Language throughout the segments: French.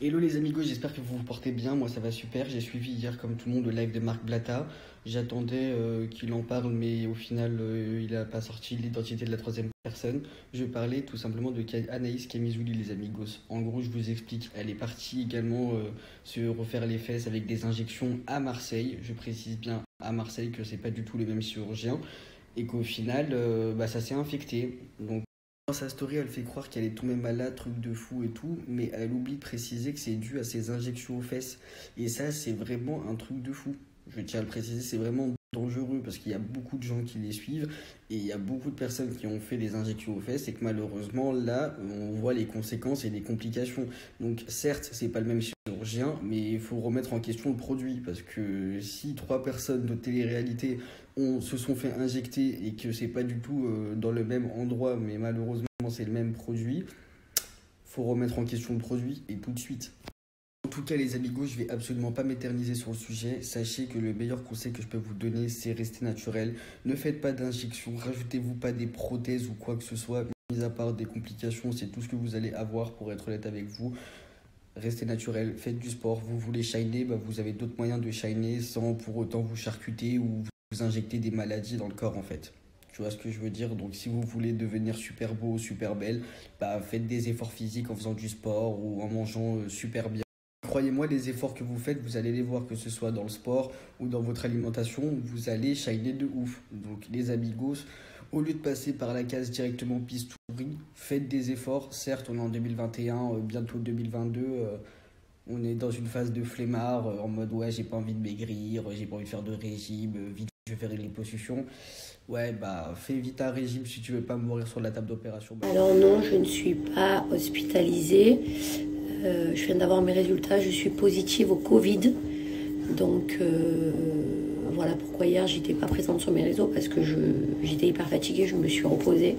Hello les amigos, j'espère que vous vous portez bien, moi ça va super, j'ai suivi hier comme tout le monde le live de Marc Blatta, j'attendais qu'il en parle mais au final il n'a pas sorti l'identité de la troisième personne. Je parlais tout simplement de Anaïs Camizouli les amigos. En gros je vous explique, elle est partie également se refaire les fesses avec des injections à Marseille, je précise bien à Marseille que c'est pas du tout les mêmes chirurgiens et qu'au final ça s'est infecté. Donc dans sa story, elle fait croire qu'elle est tombée malade, truc de fou et tout, mais elle oublie de préciser que c'est dû à ses injections aux fesses. Et ça, c'est vraiment un truc de fou. Je tiens à le préciser, c'est vraiment dangereux parce qu'il y a beaucoup de gens qui les suivent et il y a beaucoup de personnes qui ont fait des injections aux fesses et que malheureusement, là, on voit les conséquences et les complications. Donc certes, c'est pas le même chirurgien, mais il faut remettre en question le produit parce que si trois personnes de télé-réalité se sont fait injecter et que c'est pas du tout dans le même endroit, mais malheureusement c'est le même produit, faut remettre en question le produit et tout de suite. En tout cas les amigos, je vais absolument pas m'éterniser sur le sujet. Sachez que le meilleur conseil que je peux vous donner, c'est rester naturel. Ne faites pas d'injection, rajoutez-vous pas des prothèses ou quoi que ce soit. Mis à part des complications, c'est tout ce que vous allez avoir pour être honnête avec vous. Restez naturel, faites du sport. Vous voulez shiner, vous avez d'autres moyens de shiner sans pour autant vous charcuter ou vous injecter des maladies dans le corps en fait. Tu vois ce que je veux dire? Donc si vous voulez devenir super beau, super belle, faites des efforts physiques en faisant du sport ou en mangeant super bien. Croyez-moi, les efforts que vous faites, vous allez les voir, que ce soit dans le sport ou dans votre alimentation, vous allez shiner de ouf. Donc les amigos, au lieu de passer par la case directement pistouri, faites des efforts. Certes, on est en 2021, bientôt 2022, on est dans une phase de flemmard, en mode ouais, j'ai pas envie de maigrir, j'ai pas envie de faire de régime, vite, je vais faire une liposuction. Ouais, fais vite un régime si tu veux pas mourir sur la table d'opération. Alors non, je ne suis pas hospitalisée. Je viens d'avoir mes résultats, je suis positive au Covid. Donc voilà pourquoi hier j'étais pas présente sur mes réseaux parce que j'étais hyper fatiguée, je me suis reposée.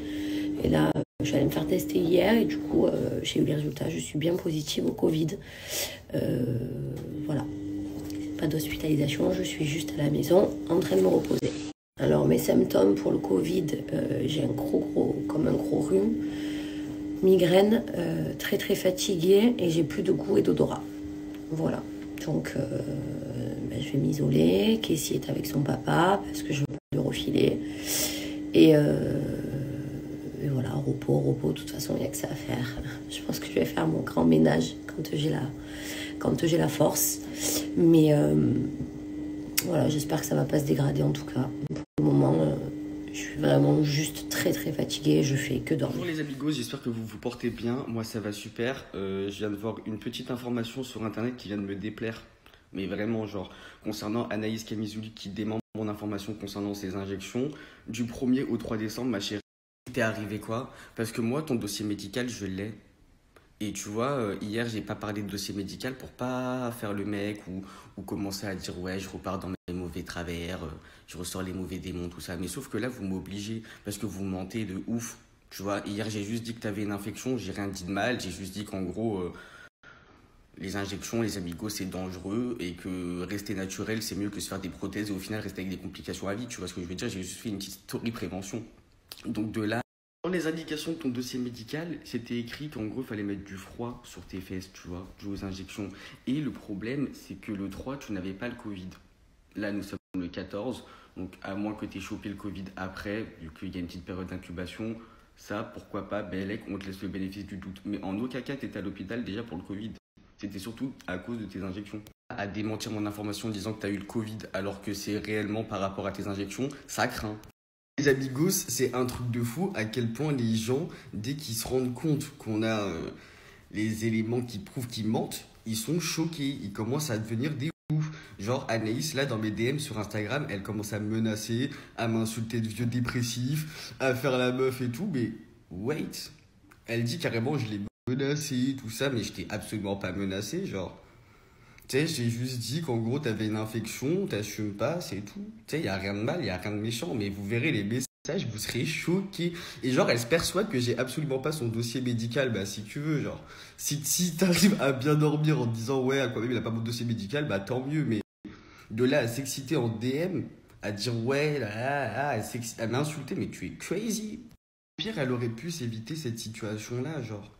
Et là, je vais me faire tester hier et du coup j'ai eu les résultats, je suis bien positive au Covid. Voilà, pas d'hospitalisation, je suis juste à la maison en train de me reposer. Alors mes symptômes pour le Covid, j'ai un gros rhume, migraine, très très fatiguée et j'ai plus de goût et d'odorat. Voilà, donc je vais m'isoler. Casey est avec son papa parce que je veux pas le refiler. Et voilà, repos, de toute façon il n'y a que ça à faire. Je pense que je vais faire mon grand ménage quand j'ai la force. Mais voilà, j'espère que ça va pas se dégrader en tout cas. Pour le moment, je suis vraiment juste très très fatiguée, je fais que dormir. Bonjour les amigos, j'espère que vous vous portez bien. Moi ça va super. Je viens de voir une petite information sur internet qui vient de me déplaire. Mais vraiment, genre, concernant Anaïs Camizouli qui dément mon information concernant ses injections. Du 1er au 3 décembre, ma chérie, t'es arrivé quoi? Parce que moi, ton dossier médical, je l'ai. Et tu vois, hier, j'ai pas parlé de dossier médical pour pas faire le mec ou commencer à dire ouais, je repars dans mes mauvais travers, je ressors les mauvais démons, tout ça. Mais sauf que là, vous m'obligez parce que vous mentez de ouf. Tu vois, hier, j'ai juste dit que t'avais une infection, j'ai rien dit de mal, j'ai juste dit qu'en gros, les injections, les amigos, c'est dangereux et que rester naturel, c'est mieux que se faire des prothèses et au final rester avec des complications à vie. Tu vois ce que je veux dire? J'ai juste fait une petite story prévention. Donc de là, dans les indications de ton dossier médical, c'était écrit qu'en gros, il fallait mettre du froid sur tes fesses, tu vois, dû aux injections. Et le problème, c'est que le 3, tu n'avais pas le Covid. Là, nous sommes le 14, donc à moins que tu aies chopé le Covid après, vu qu'il y a une petite période d'incubation, ça, pourquoi pas, Bellec, on te laisse le bénéfice du doute. Mais en aucun cas, tu étais à l'hôpital déjà pour le Covid. C'était surtout à cause de tes injections. À démentir mon information en disant que tu as eu le Covid alors que c'est réellement par rapport à tes injections, ça craint. Les amigos, c'est un truc de fou à quel point les gens, dès qu'ils se rendent compte qu'on a les éléments qui prouvent qu'ils mentent, ils sont choqués, ils commencent à devenir des ouf. Genre Anaïs, là dans mes DM sur Instagram, elle commence à me menacer, à m'insulter de vieux dépressif, à faire la meuf et tout, mais wait, elle dit carrément je l'ai menacé, tout ça, mais je t'ai absolument pas menacé, genre. Tu sais, j'ai juste dit qu'en gros, t'avais une infection, t'assumes pas, c'est tout. Tu sais, y a rien de mal, y a rien de méchant, mais vous verrez les messages, vous serez choqués. Et genre, elle se persuade que j'ai absolument pas son dossier médical, si tu veux, genre. Si t'arrives à bien dormir en te disant, ouais, quand même, il a pas mon dossier médical, tant mieux, mais de là à s'exciter en DM, à dire, ouais, à m'insulter, mais tu es crazy. Pire, elle aurait pu s'éviter cette situation-là, genre.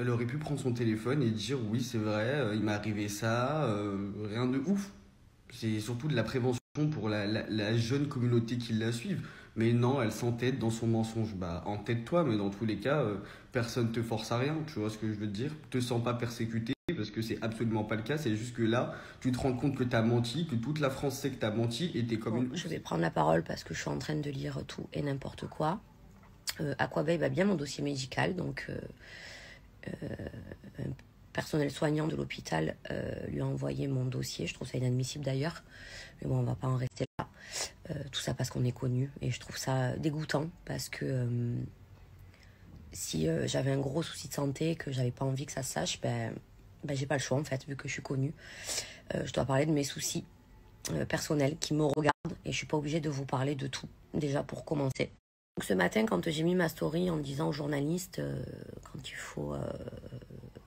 Elle aurait pu prendre son téléphone et dire oui, c'est vrai, il m'est arrivé ça, rien de ouf. C'est surtout de la prévention pour la jeune communauté qui la suive. Mais non, elle s'entête dans son mensonge. Bah, entête-toi, mais dans tous les cas, personne te force à rien. Tu vois ce que je veux te dire? Te sens pas persécuté parce que c'est absolument pas le cas. C'est juste que là, tu te rends compte que t'as menti, que toute la France sait que t'as menti et t'es comme Bon, une. je vais prendre la parole parce que je suis en train de lire tout et n'importe quoi. Aquababe a bien mon dossier médical, donc un personnel soignant de l'hôpital lui a envoyé mon dossier. Je trouve ça inadmissible d'ailleurs, mais bon, on va pas en rester là. Tout ça parce qu'on est connu et je trouve ça dégoûtant parce que si j'avais un gros souci de santé, que j'avais pas envie que ça se sache, ben j'ai pas le choix en fait, vu que je suis connue. Je dois parler de mes soucis personnels qui me regardent et je suis pas obligée de vous parler de tout, déjà pour commencer. Donc ce matin, quand j'ai mis ma story en disant aux journalistes, quand il faut,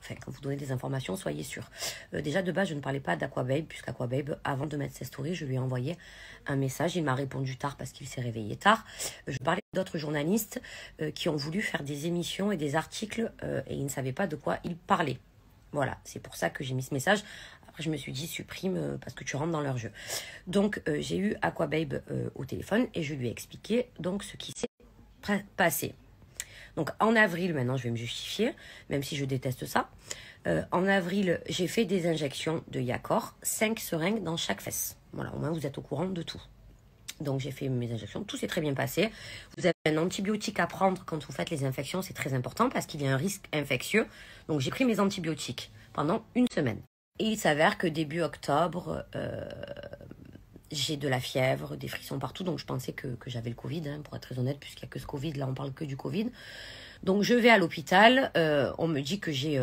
quand vous donnez des informations, soyez sûrs. Déjà de base, je ne parlais pas d'Aquababe, puisqu'Aquababe, avant de mettre ses stories, je lui ai envoyé un message. Il m'a répondu tard parce qu'il s'est réveillé tard. Je parlais d'autres journalistes qui ont voulu faire des émissions et des articles et ils ne savaient pas de quoi ils parlaient. Voilà, c'est pour ça que j'ai mis ce message. Après, je me suis dit, supprime parce que tu rentres dans leur jeu. Donc, j'ai eu Aquababe au téléphone et je lui ai expliqué donc ce qui s'est passé. Donc, en avril, maintenant, je vais me justifier, même si je déteste ça. En avril, j'ai fait des injections de Yacor, 5 seringues dans chaque fesse. Voilà, au moins, vous êtes au courant de tout. Donc, j'ai fait mes injections, tout s'est très bien passé. Vous avez un antibiotique à prendre quand vous faites les infections, c'est très important parce qu'il y a un risque infectieux. Donc, j'ai pris mes antibiotiques pendant une semaine. Et il s'avère que début octobre, j'ai de la fièvre, des frissons partout. Donc, je pensais que j'avais le Covid, hein, pour être très honnête, puisqu'il n'y a que ce Covid. Là, on parle que du Covid. Donc, je vais à l'hôpital. On me dit que j'ai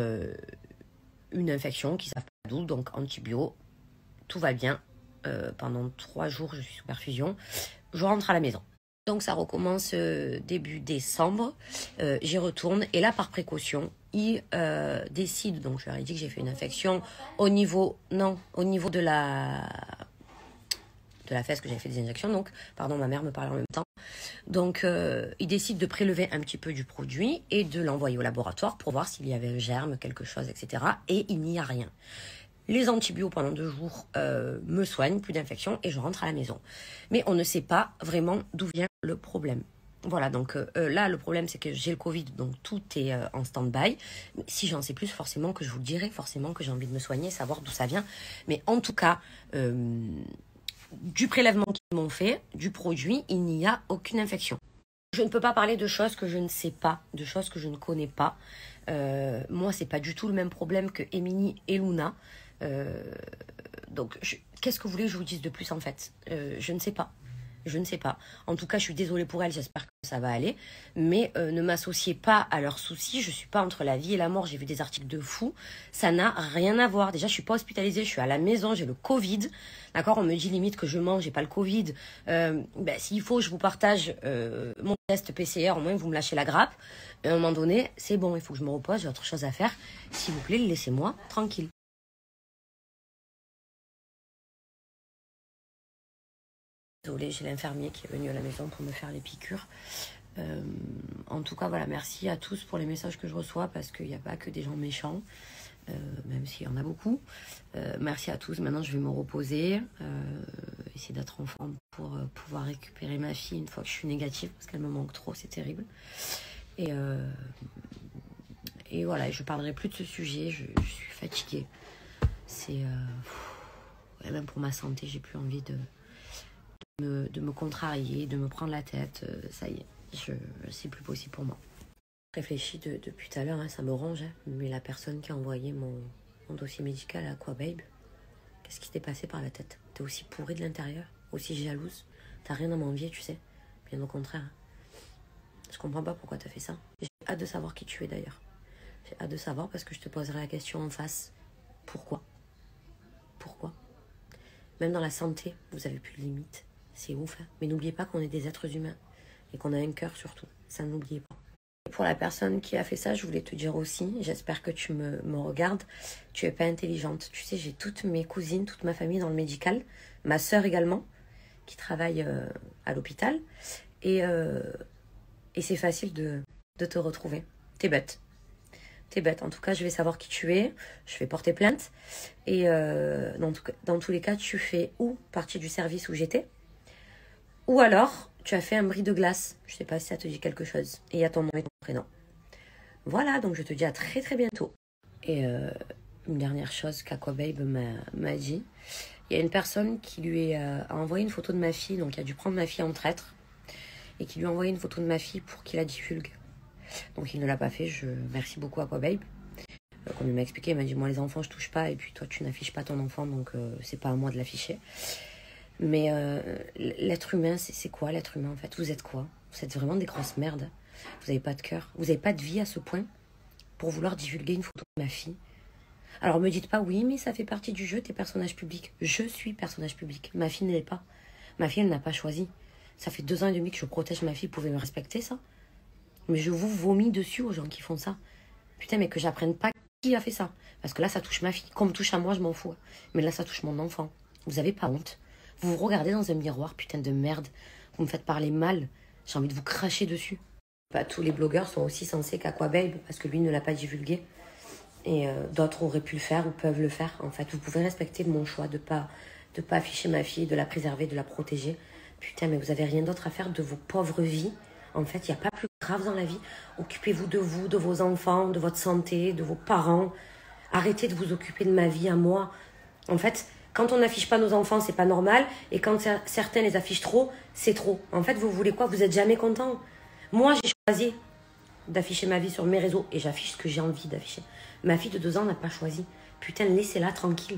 une infection qui ne savent pas d'où. Donc, antibio, tout va bien. Pendant 3 jours, je suis sous perfusion. Je rentre à la maison. Donc, ça recommence début décembre. J'y retourne. Et là, par précaution, ils décident, donc je leur ai dit que j'ai fait une infection au niveau de la fesse, que j'avais fait des injections. Donc, pardon, ma mère me parlait en même temps. Donc, ils décident de prélever un petit peu du produit et de l'envoyer au laboratoire pour voir s'il y avait un germe, quelque chose, etc. Et il n'y a rien. Les antibiotiques pendant 2 jours me soignent, plus d'infection, et je rentre à la maison. Mais on ne sait pas vraiment d'où vient le problème. Voilà, donc là, le problème, c'est que j'ai le Covid, donc tout est en stand-by. Si j'en sais plus, forcément que je vous le dirai, forcément que j'ai envie de me soigner, savoir d'où ça vient. Mais en tout cas, du prélèvement qu'ils m'ont fait, du produit, il n'y a aucune infection. Je ne peux pas parler de choses que je ne sais pas, de choses que je ne connais pas. Moi, c'est pas du tout le même problème que Émilie et Luna. Donc, qu'est-ce que vous voulez que je vous dise de plus en fait? Je ne sais pas. Je ne sais pas. En tout cas, je suis désolée pour elle, j'espère que ça va aller. Mais ne m'associez pas à leurs soucis. Je ne suis pas entre la vie et la mort. J'ai vu des articles de fous. Ça n'a rien à voir. Déjà, je ne suis pas hospitalisée, je suis à la maison, j'ai le Covid. D'accord, on me dit limite que je mens, j'ai pas le Covid. S'il faut, je vous partage mon test PCR, au moins vous me lâchez la grappe. Et à un moment donné, c'est bon, il faut que je me repose, j'ai autre chose à faire. S'il vous plaît, laissez-moi tranquille. Désolée, j'ai l'infirmier qui est venu à la maison pour me faire les piqûres. En tout cas, voilà, merci à tous pour les messages que je reçois parce qu'il n'y a pas que des gens méchants, même s'il y en a beaucoup. Merci à tous. Maintenant, je vais me reposer, essayer d'être en forme pour pouvoir récupérer ma fille une fois que je suis négative parce qu'elle me manque trop, c'est terrible. Et voilà, je ne parlerai plus de ce sujet, je suis fatiguée. Même pour ma santé, j'ai plus envie de me contrarier, de me prendre la tête. Ça y est, c'est plus possible pour moi. Je réfléchis depuis tout à l'heure, hein, ça me ronge, hein, mais la personne qui a envoyé mon dossier médical à Aquababe, qu'est-ce qui t'est passé par la tête? T'es aussi pourrie de l'intérieur, aussi jalouse, t'as rien à m'envier, tu sais. Bien au contraire. Je comprends pas pourquoi t'as fait ça. J'ai hâte de savoir qui tu es d'ailleurs. J'ai hâte de savoir parce que je te poserai la question en face. Pourquoi? Même dans la santé, vous avez plus de limites. C'est ouf, hein. Mais n'oubliez pas qu'on est des êtres humains et qu'on a un cœur surtout. Ça, n'oubliez pas. Et pour la personne qui a fait ça, je voulais te dire aussi, j'espère que tu me regardes, tu es pas intelligente. Tu sais, j'ai toutes mes cousines, toute ma famille dans le médical, ma sœur également, qui travaille à l'hôpital. Et c'est facile de te retrouver. T'es bête. T'es bête. En tout cas, je vais savoir qui tu es. Je vais porter plainte. Et dans tous les cas, tu fais ou partie du service où j'étais, ou alors tu as fait un bris de glace. Je sais pas si ça te dit quelque chose. Et il y a ton nom et ton prénom. Voilà, donc je te dis à très très bientôt. Et une dernière chose qu'Aquababe m'a dit. Il y a une personne qui lui a envoyé une photo de ma fille, donc il a dû prendre ma fille en traître, et qui lui a envoyé une photo de ma fille pour qu'il la divulgue. Donc il ne l'a pas fait, merci beaucoup Aquababe. Comme il m'a expliqué, il m'a dit, moi les enfants je touche pas, et puis toi tu n'affiches pas ton enfant, donc c'est pas à moi de l'afficher. Mais l'être humain, c'est quoi l'être humain en fait? Vous êtes quoi? Vous êtes vraiment des grosses merdes. Vous n'avez pas de cœur, vous n'avez pas de vie à ce point pour vouloir divulguer une photo de ma fille. Alors me dites pas, oui, mais ça fait partie du jeu, t'es personnage public. Je suis personnage public. Ma fille ne l'est pas. Ma fille, elle n'a pas choisi. Ça fait 2 ans et demi que je protège ma fille. Vous pouvez me respecter, ça? Mais je vous vomis dessus aux gens qui font ça. Putain, mais que j'apprenne pas qui a fait ça. Parce que là, ça touche ma fille. Qu'on me touche à moi, je m'en fous. Mais là, ça touche mon enfant. Vous avez pas honte? Vous vous regardez dans un miroir, putain de merde. Vous me faites parler mal. J'ai envie de vous cracher dessus. Pas tous les blogueurs sont aussi sensés qu'Aquababe, parce que lui ne l'a pas divulgué. Et d'autres auraient pu le faire ou peuvent le faire. En fait, vous pouvez respecter mon choix de pas afficher ma fille, de la préserver, de la protéger. Putain, mais vous avez rien d'autre à faire de vos pauvres vies. En fait, il n'y a pas plus grave dans la vie. Occupez-vous, de vos enfants, de votre santé, de vos parents. Arrêtez de vous occuper de ma vie à moi. En fait, quand on n'affiche pas nos enfants, c'est pas normal. Et quand certains les affichent trop, c'est trop. En fait, vous voulez quoi? Vous n'êtes jamais content. Moi, j'ai choisi d'afficher ma vie sur mes réseaux et j'affiche ce que j'ai envie d'afficher. Ma fille de 2 ans n'a pas choisi. Putain, laissez-la tranquille.